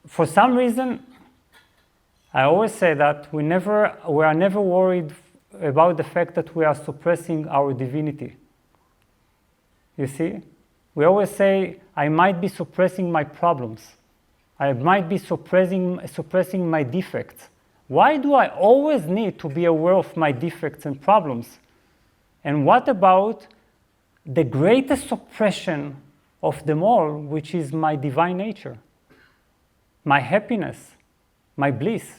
for some reason, I always say that we are never worried about the fact that we are suppressing our divinity. You see? We always say, I might be suppressing my problems. I might be suppressing my defects. Why do I always need to be aware of my defects and problems? And what about the greatest suppression of them all, which is my divine nature, my happiness, my bliss?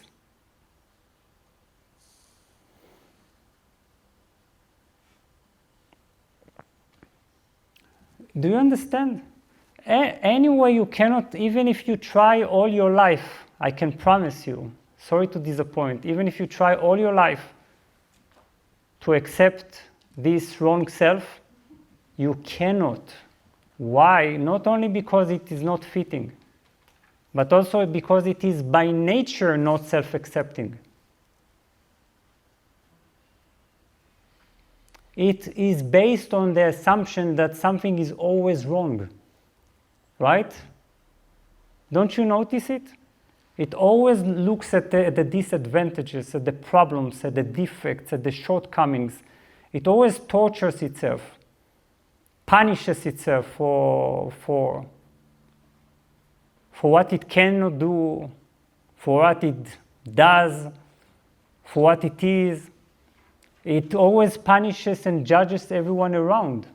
Do you understand? Anyway, you cannot, even if you try all your life, I can promise you, sorry to disappoint, even if you try all your life to accept this wrong self, you cannot. Why? Not only because it is not fitting, but also because it is by nature not self-accepting. It is based on the assumption that something is always wrong, right? Don't you notice it? It always looks at the disadvantages, at the problems, at the defects, at the shortcomings. It always tortures itself, punishes itself for what it cannot do, for what it does, for what it is. It always punishes and judges everyone around.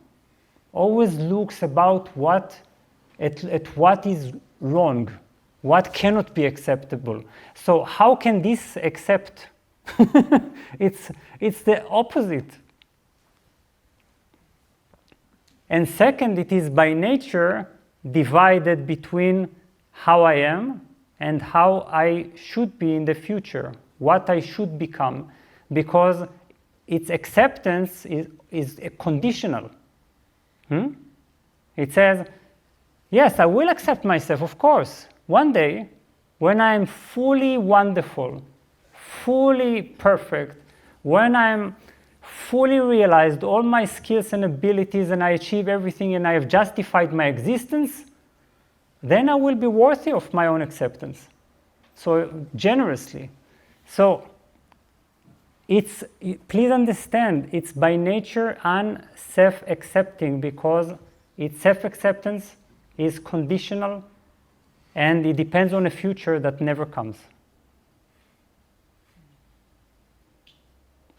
Always looks about at what is wrong, what cannot be acceptable. So how can this accept? It's the opposite. And second, it is by nature divided between how I am and how I should be in the future, what I should become, because its acceptance is conditional. It says, yes, I will accept myself, of course. One day, when I'm fully wonderful, fully perfect, when I'm fully realized all my skills and abilities and I achieve everything and I have justified my existence, then I will be worthy of my own acceptance. So generously. So please understand, it's by nature unself-accepting because its self-acceptance is conditional and it depends on a future that never comes.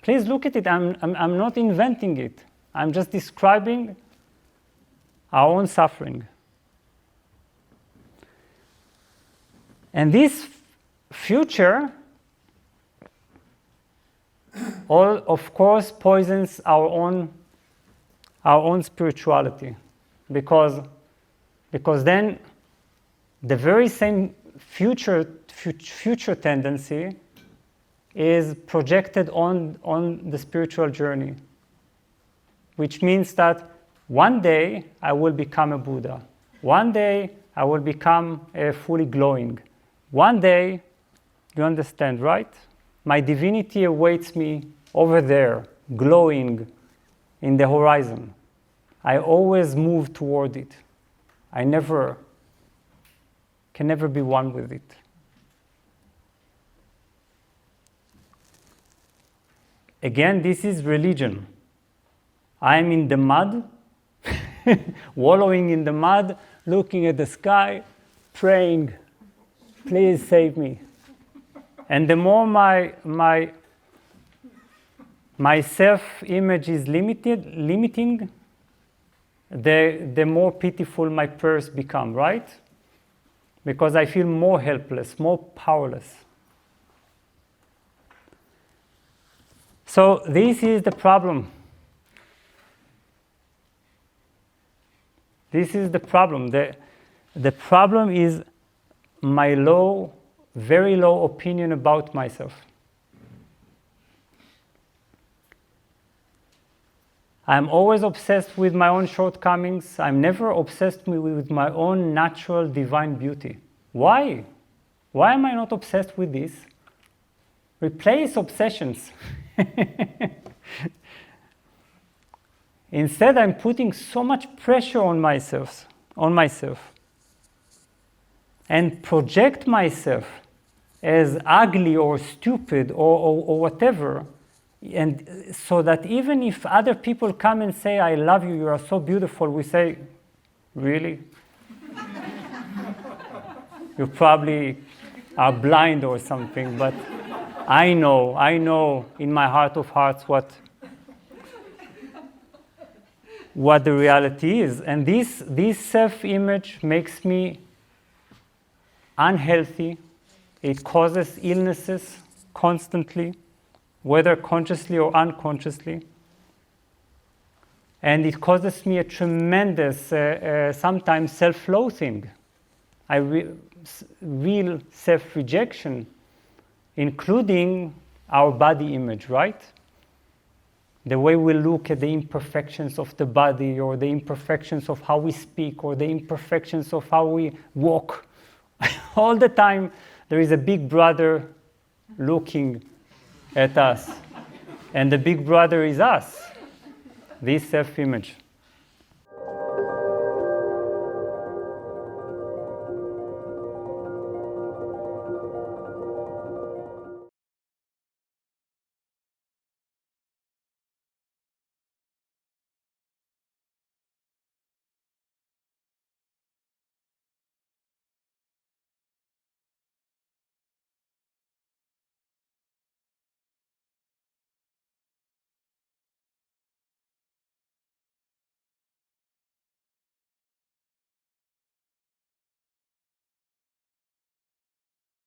Please look at it. I'm not inventing it. I'm just describing our own suffering. And this future, of course, poisons our own spirituality, because then the very same future tendency is projected on the spiritual journey, which means that one day I will become a Buddha. One day I will become fully glowing. One day, you understand, right? My divinity awaits me over there, glowing in the horizon. I always move toward it. I can never be one with it. Again, this is religion. I am in the mud, wallowing in the mud, looking at the sky, praying, please save me. And the more my self-image is limiting, the more pitiful my prayers become, right? Because I feel more helpless, more powerless. So this is the problem. This is the problem. The problem is my very low opinion about myself. I'm always obsessed with my own shortcomings. I'm never obsessed with my own natural divine beauty. Why? Why am I not obsessed with this? Replace obsessions. Instead, I'm putting so much pressure on myself. and project myself as ugly or stupid or whatever, and so that even if other people come and say, I love you, you are so beautiful, we say, really? You probably are blind or something, but I know in my heart of hearts what the reality is. And this self-image makes me unhealthy. It causes illnesses constantly, whether consciously or unconsciously. And it causes me a tremendous, sometimes self-loathing, real self-rejection, including our body image, right? The way we look at the imperfections of the body, or the imperfections of how we speak, or the imperfections of how we walk. All the time, there is a big brother looking at us. And the big brother is us, this self-image.